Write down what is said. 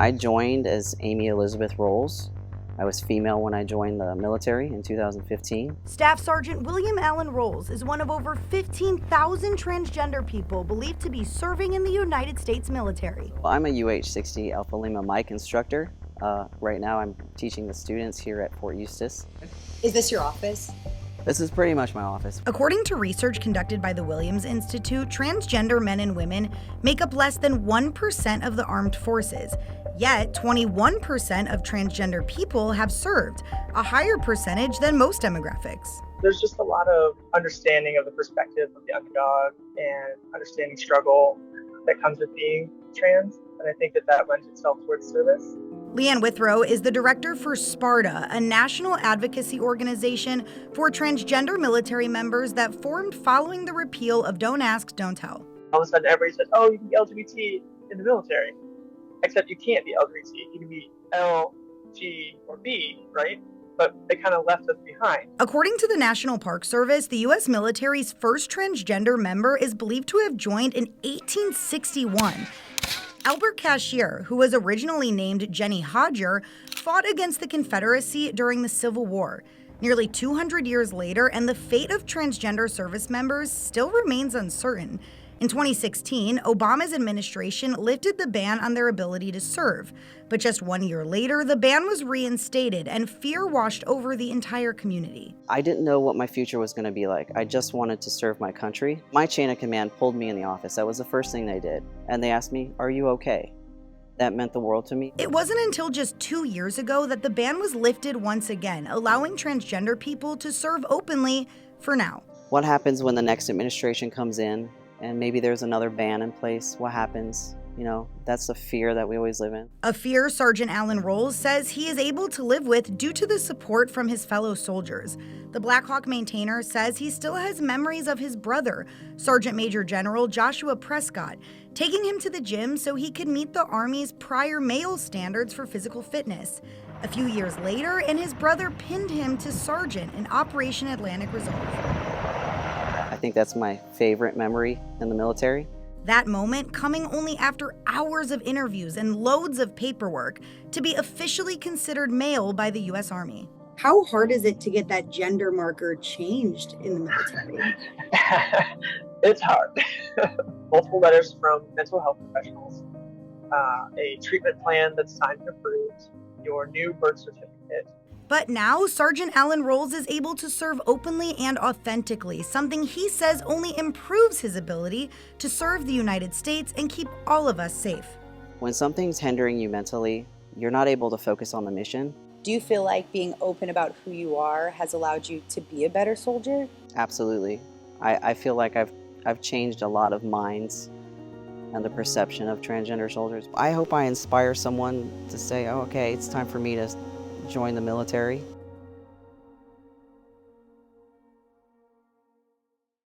I joined as Amy Elizabeth Rolls. I was female when I joined the military in 2015. Staff Sergeant William Allen Rolls is one of over 15,000 transgender people believed to be serving in the United States military. I'm a UH-60 Alpha Lima Mike instructor. Right now I'm teaching the students here at Fort Eustis. Is this your office? This is pretty much my office. According to research conducted by the Williams Institute, transgender men and women make up less than 1% of the armed forces. Yet, 21% of transgender people have served, a higher percentage than most demographics. There's just a lot of understanding of the perspective of the underdog and understanding struggle that comes with being trans, and I think that lends itself towards service. Leanne Withrow is the director for SPARTA, a national advocacy organization for transgender military members that formed following the repeal of Don't Ask, Don't Tell. All of a sudden, everybody says, oh, you can be LGBT in the military. Except you can't be LGBT. You can be L, G, or B, right? But they kind of left us behind. According to the National Park Service, the U.S. military's first transgender member is believed to have joined in 1861. Albert Cashier, who was originally named Jenny Hodger, fought against the Confederacy during the Civil War. Nearly 200 years later, and the fate of transgender service members still remains uncertain. In 2016, Obama's administration lifted the ban on their ability to serve. But just 1 year later, the ban was reinstated and fear washed over the entire community. I didn't know what my future was going to be like. I just wanted to serve my country. My chain of command pulled me in the office. That was the first thing they did. And they asked me, "Are you okay?" That meant the world to me. It wasn't until just 2 years ago that the ban was lifted once again, allowing transgender people to serve openly for now. What happens when the next administration comes in and maybe there's another ban in place? What happens? You know, that's the fear that we always live in. A fear Sergeant Allen Rolls says he is able to live with due to the support from his fellow soldiers. The Black Hawk maintainer says he still has memories of his brother, Sergeant Major General Joshua Prescott, taking him to the gym so he could meet the Army's prior male standards for physical fitness. A few years later, and his brother pinned him to sergeant in Operation Atlantic Resolve. I think that's my favorite memory in the military. That moment coming only after hours of interviews and loads of paperwork to be officially considered male by the U.S. Army. How hard is it to get that gender marker changed in the military? It's hard. Multiple letters from mental health professionals, a treatment plan that's signed and approved, your new birth certificate. But now, Sergeant Allen Rolls is able to serve openly and authentically, something he says only improves his ability to serve the United States and keep all of us safe. When something's hindering you mentally, you're not able to focus on the mission. Do you feel like being open about who you are has allowed you to be a better soldier? Absolutely. I feel like I've changed a lot of minds and the perception of transgender soldiers. I hope I inspire someone to say, oh, okay, it's time for me to join the military.